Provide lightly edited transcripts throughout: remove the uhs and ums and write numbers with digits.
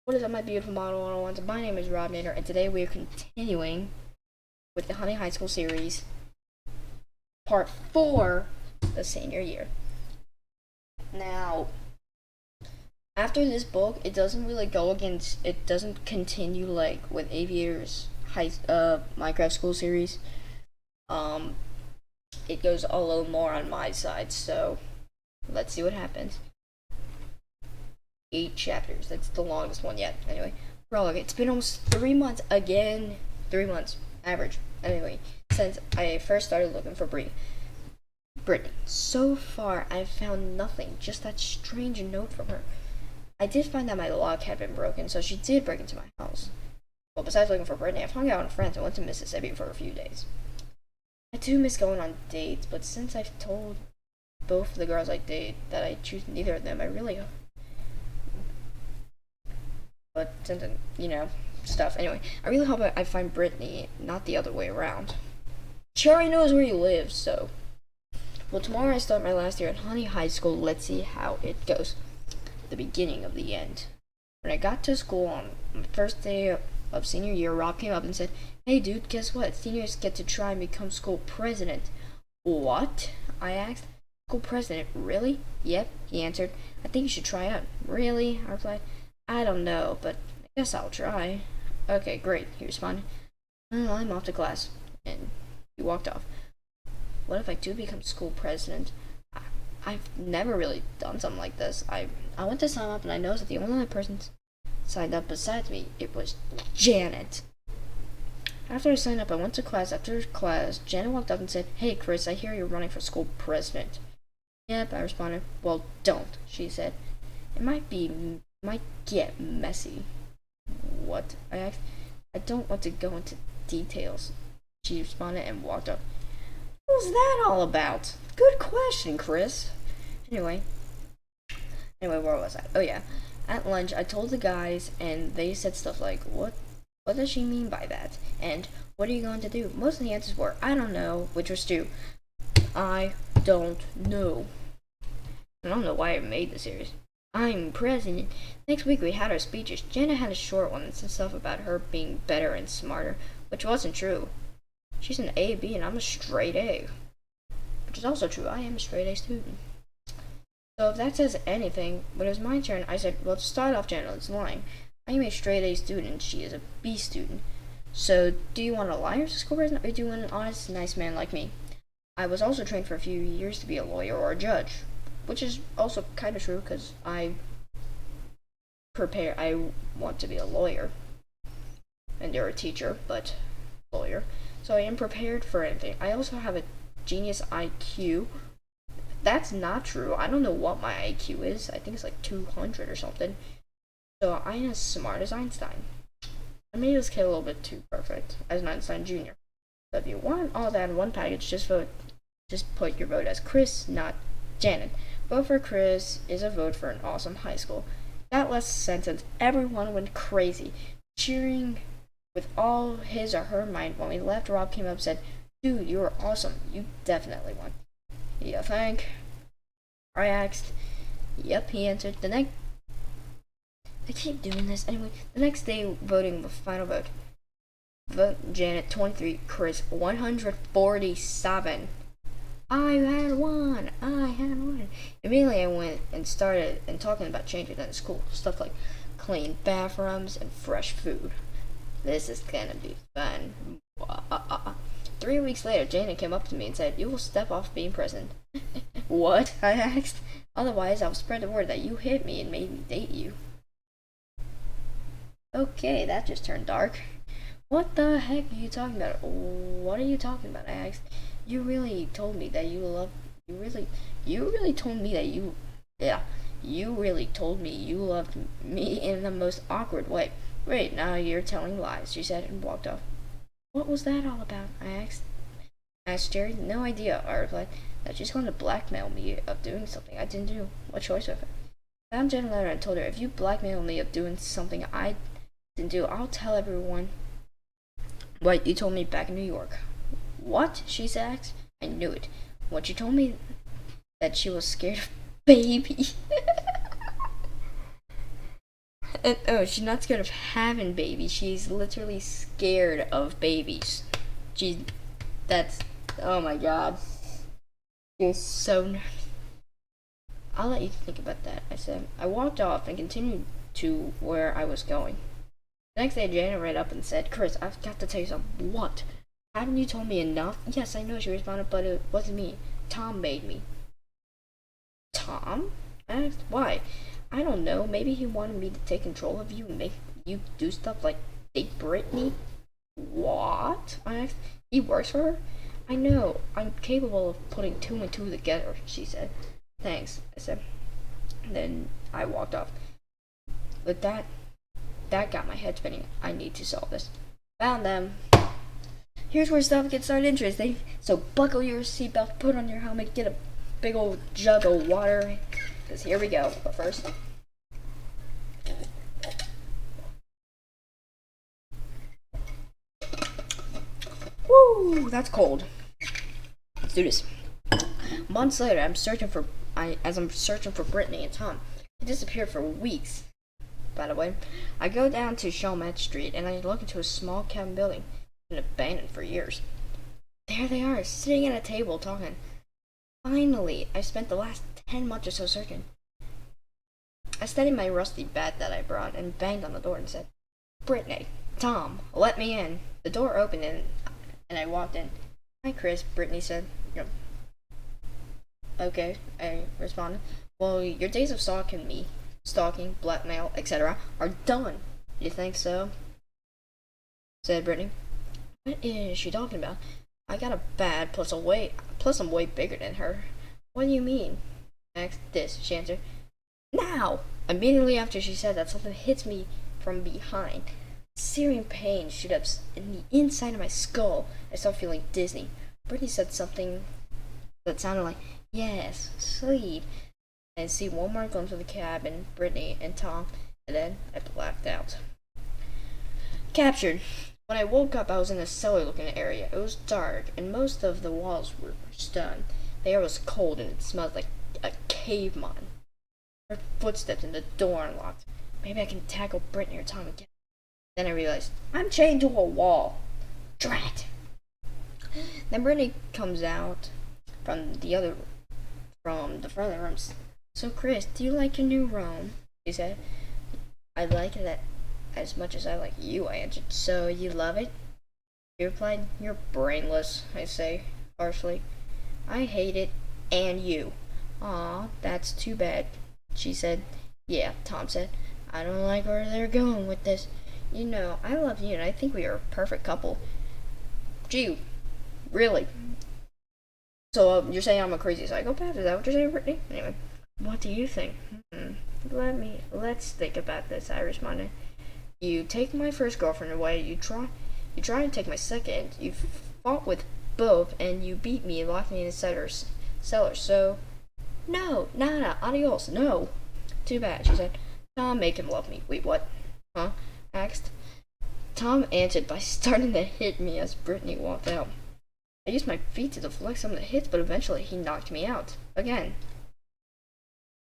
What is up, my beautiful model 101s? My name is Robinator, and today we are continuing with the Honey High School series, part 4, the senior year. Now, after this book, it doesn't really go against, it doesn't continue like with Aviator's Minecraft school series. It goes a little more on my side, so let's see what happens. 8 chapters. That's the longest one yet. Anyway, prologue. It's been almost 3 months again. 3 months average. Anyway, since I first started looking for Brittany. So far, I've found nothing. Just that strange note from her. I did find that my lock had been broken, so she did break into my house. Well, besides looking for Brittany, I've hung out with friends and went to Mississippi for a few days. I do miss going on dates, but since I've told both of the girls I date that I choose neither of them, I really but something, stuff. Anyway, I really hope I find Brittany, not the other way around. She already knows where you live, so. Well, tomorrow I start my last year at Honey High School. Let's see how it goes. The beginning of the end. When I got to school on my first day of senior year, Rob came up and said, "Hey dude, guess what? Seniors get to try and become school president." "What?" I asked. "School president? Really?" "Yep," he answered. "I think you should try out." "Really?" I replied. "I don't know, but I guess I'll try." "Okay, great," he responded. "Well, I'm off to class." And he walked off. What if I do become school president? I've never really done something like this. I went to sign up and I noticed that the only other person signed up besides me, it was Janet. After I signed up, I went to class. After class, Janet walked up and said, "Hey Chris, I hear you're running for school president." "Yep," I responded. "Well, don't," she said. It might get messy." "What?" I asked. "I don't want to go into details," she responded and walked up. "What was that all about?" "Good question, Chris." Anyway, where was I? Oh yeah. At lunch, I told the guys, and they said stuff like, What does she mean by that? And what are you going to do?" Most of the answers were, "I don't know," which was Stu. I don't know. I don't know why I made the series. "I'm president." Next week we had our speeches. Jenna had a short one and said stuff about her being better and smarter, which wasn't true. She's an A, B, and I'm a straight A. Which is also true. I am a straight A student. So if that says anything, when it was my turn, I said, "Well, to start off, Jenna, it's lying. I am a straight A student. She is a B student. So do you want a liar as a school president, or do you want an honest, nice man like me? I was also trained for a few years to be a lawyer or a judge." Which is also kind of true, because I want to be a lawyer. And you're a teacher, but lawyer. So I am prepared for anything. I also have a genius IQ. That's not true. I don't know what my IQ is. I think it's like 200 or something. So I am as smart as Einstein. I made this kid a little bit too perfect as an Einstein Jr. So if you want all that in one package, just put your vote as Chris, not Janet. Vote for Chris is a vote for an awesome high school. That last sentence, everyone went crazy, cheering with all his or her mind. When we left, Rob came up and said, "Dude, you were awesome. You definitely won." "You think?" I asked. "Yep," he answered. I keep doing this. Anyway, the next day, voting was final vote. Vote Janet 23, Chris 147. I had one. Immediately I went and started talking about changes in the school. Stuff like clean bathrooms and fresh food. This is gonna be fun. 3 weeks later, Janet came up to me and said, "You will step off being president." "What?" I asked. "Otherwise, I'll spread the word that you hit me and made me date you." Okay, that just turned dark. "What the heck are you talking about?" "What are you talking about?" I asked. You really told me that you loved me in the most awkward way. "Wait, now you're telling lies," she said and walked off. "What was that all about?" I asked Jerry. "No idea," I replied. "That she's going to blackmail me of doing something I didn't do. What choice have I?" I found Jen later and told her, "If you blackmail me of doing something I didn't do, I'll tell everyone what you told me back in New York." "What?" she asked. I knew it. When she told me that she was scared of baby. And oh, she's not scared of having babies. She's literally scared of babies. That's, oh my god. She's so nervous. I'll let you think about that, I said. I walked off and continued to where I was going. The next day, Jana ran up and said, Chris, I've got to tell you something. What? Haven't you told me enough? Yes, I know, she responded, but it wasn't me. Tom made me. Tom? I asked, why? I don't know. Maybe he wanted me to take control of you and make you do stuff like date Brittany. What? I asked. He works for her? I know. I'm capable of putting 2 and 2 together, she said. Thanks, I said. And then I walked off. With that got my head spinning. I need to solve this. Found them. Here's where stuff gets started interesting. So buckle your seatbelt, put on your helmet, get a big old jug of water. Because here we go. But first, woo, that's cold. Let's do this. Months later, I'm searching for Brittany and Tom. They disappeared for weeks. By the way, I go down to Chalmette Street and I look into a small cabin building. It's been abandoned for years. There they are, sitting at a table talking. Finally, I spent the last 10 months or so searching. I steadied my rusty bat that I brought and banged on the door and said, Brittany, Tom, let me in. The door opened and I walked in. Hi, Chris, Brittany said. Okay, I responded. Well, your days of stalking, blackmail, etc. are done. You think so? Said Brittany. What is she talking about? I got a bat, plus I'm way bigger than her. What do you mean? I asked this, she answered. Now! Immediately after she said that, something hits me from behind. Searing pain shoot up in the inside of my skull. I start feeling dizzy. Brittany said something that sounded like, yes, sleep. And see one more glimpse of the cabin, Brittany and Tom, and then I blacked out. Captured. When I woke up, I was in a cellar-looking area. It was dark, and most of the walls were stone. The air was cold, and it smelled like a cave mine. I heard footsteps, and the door unlocked. Maybe I can tackle Brittany or Tom again. Then I realized, I'm chained to a wall. Drat! Then Brittany comes out from the front of the rooms. So, Chris, do you like your new room? She said. I like it as much as I like you, I answered. So, you love it? She replied, you're brainless, I say, harshly. I hate it, and you. Aw, that's too bad, she said. Yeah, Tom said. I don't like where they're going with this. You know, I love you, and I think we are a perfect couple. Gee, really? So, you're saying I'm a crazy psychopath? Is that what you're saying, Brittany? Anyway, what do you think? Let's think about this, I responded. You take my first girlfriend away, you try to take my second, you fought with both, and you beat me and locked me in the cellar, so, no, nada, adios, no. Too bad, she said. Tom, make him love me. Wait, what? Huh? Asked. Tom answered by starting to hit me as Brittany walked out. I used my feet to deflect some of the hits, but eventually he knocked me out. Again.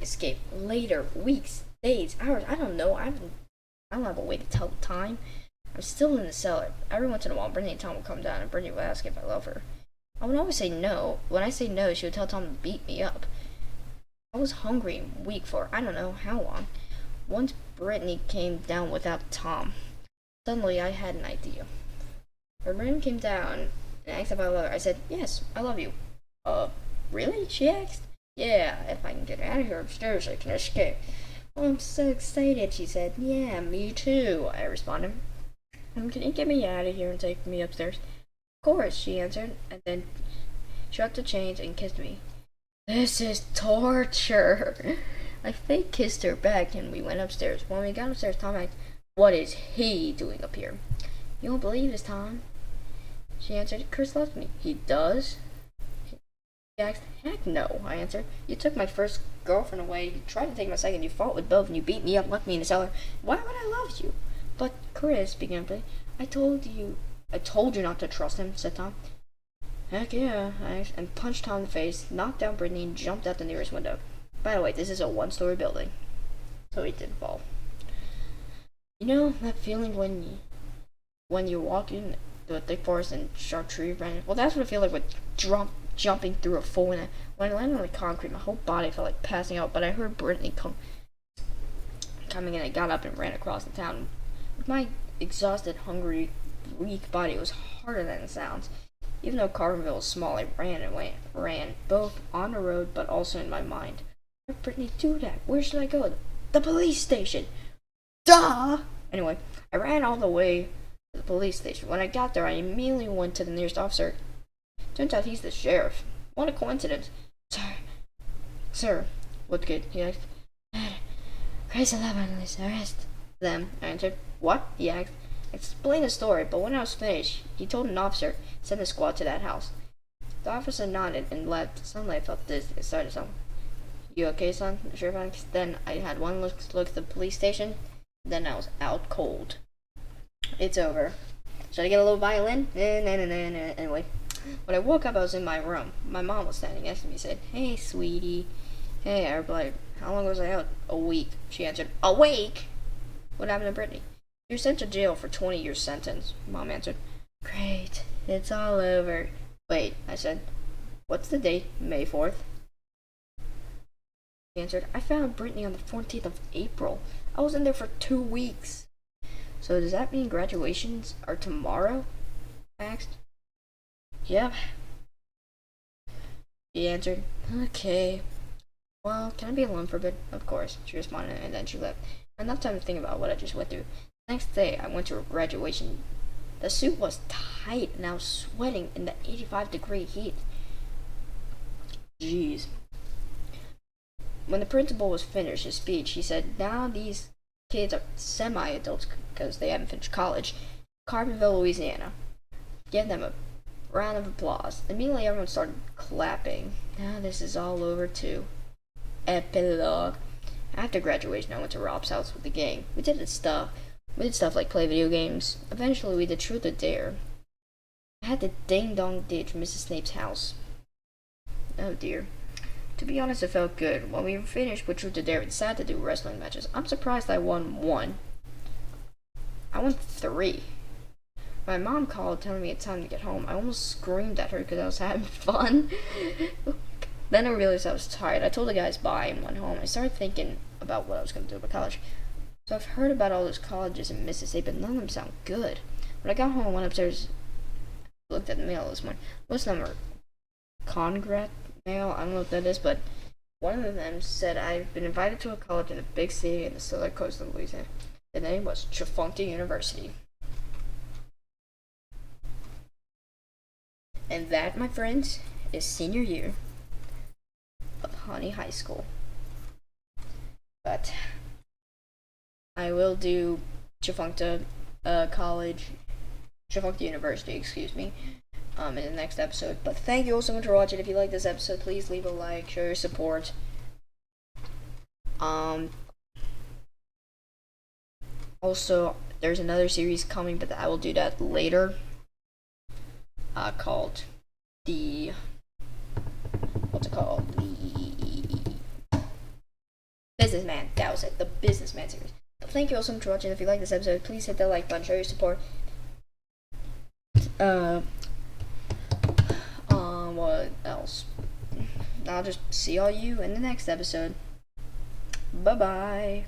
Escape. Later. Weeks. Days. Hours. I don't know. I don't have a way to tell the time. I'm still in the cellar. Every once in a while, Brittany and Tom would come down, and Brittany would ask if I love her. I would always say no. When I say no, she would tell Tom to beat me up. I was hungry and weak for I don't know how long. Once Brittany came down without Tom. Suddenly, I had an idea. When Brittany came down and asked if I love her, I said, yes, I love you. Really? She asked. Yeah, if I can get out of here upstairs, I can escape. Oh, I'm so excited, she said. Yeah, me too, I responded. Can you get me out of here and take me upstairs? Of course, she answered, and then she dropped the chains and kissed me. This is torture. I fake kissed her back and we went upstairs. When we got upstairs, Tom asked, what is he doing up here? You won't believe this, Tom. She answered, Chris loves me. He does? He asked, heck no, I answered. You took my first girlfriend away, you tried to take my second, you fought with both, and you beat me up, left me in the cellar. Why would I love you? But Chris began to play. I told you not to trust him, said Tom. Heck yeah, and punched Tom in the face, knocked down Brittany, and jumped out the nearest window. By the way, this is a one-story building, so he didn't fall. You know that feeling when you walk in the thick forest and sharp tree branch? Well, that's what it feels like with jumping through a fool. And when I landed on the concrete, my whole body felt like passing out. But I heard Brittany coming in. I got up and ran across the town. With my exhausted, hungry, weak body, it was harder than it sounds. Even though Carbonville was small, I ran both on the road but also in my mind. Why did Brittany do that? Where should I go? The police station. Duh! Anyway, I ran all the way to the police station. When I got there, I immediately went to the nearest officer. Turns out he's the sheriff. What a coincidence. Sir, what good? He asked. Crazy love analyst, arrest them. I answered. What? He asked. I explained the story, but when I was finished, he told an officer, send the squad to that house. The officer nodded and left. Suddenly I felt dizzy. I started something. You okay, son? The sheriff asked. Then I had one look at the police station. Then I was out cold. It's over. Should I get a little violin? Anyway, when I woke up, I was in my room. My mom was standing next to me and said, Hey, sweetie. Hey, I replied, How long was I out? A week. She answered, A week? What happened to Brittany? You're sent to jail for 20 years sentence. Mom answered, Great. It's all over. Wait, I said, What's the date? May 4th? She answered, I found Brittany on the 14th of April. I was in there for 2 weeks. So does that mean graduations are tomorrow? I asked. Yep. She answered, Okay. Well, can I be alone for a bit? Of course, she responded, and then she left. Enough time to think about what I just went through. The next day, I went to a graduation. The suit was tight, and I was sweating in the 85-degree heat. Jeez. When the principal was finished his speech, he said, Now these kids are semi-adults because they haven't finished college. Carbonville, Louisiana. Give them a round of applause. Immediately, everyone started clapping. Now this is all over, too. Epilogue. After graduation, I went to Rob's house with the gang. We did stuff like play video games. Eventually, we did Truth or Dare. I had the ding-dong ditch from Mrs. Snape's house. Oh dear. To be honest, it felt good. When we finished with Truth or Dare, we decided to do wrestling matches. I'm surprised I won 1. I won 3. My mom called telling me it's time to get home. I almost screamed at her because I was having fun. Then I realized I was tired. I told the guys bye and went home. I started thinking about what I was going to do about college. So I've heard about all those colleges in Mississippi, but none of them sound good. When I got home, I went upstairs, looked at the mail this morning. Most of them are Congrat mail. I don't know what that is, but one of them said I've been invited to a college in a big city in the southern coast of Louisiana. The name was Chifuncta University. And that, my friends, is senior year of Honey High School. But I will do Chifuncta University, excuse me, in the next episode. But thank you all so much for watching. If you like this episode, please leave a like, show your support. Also, there's another series coming, but I will do that later. Called the Businessman. That was it, the Businessman series. But thank you all so much for watching. If you like this episode, please hit that like button, show your support. What else? I'll just see all you in the next episode. Bye bye.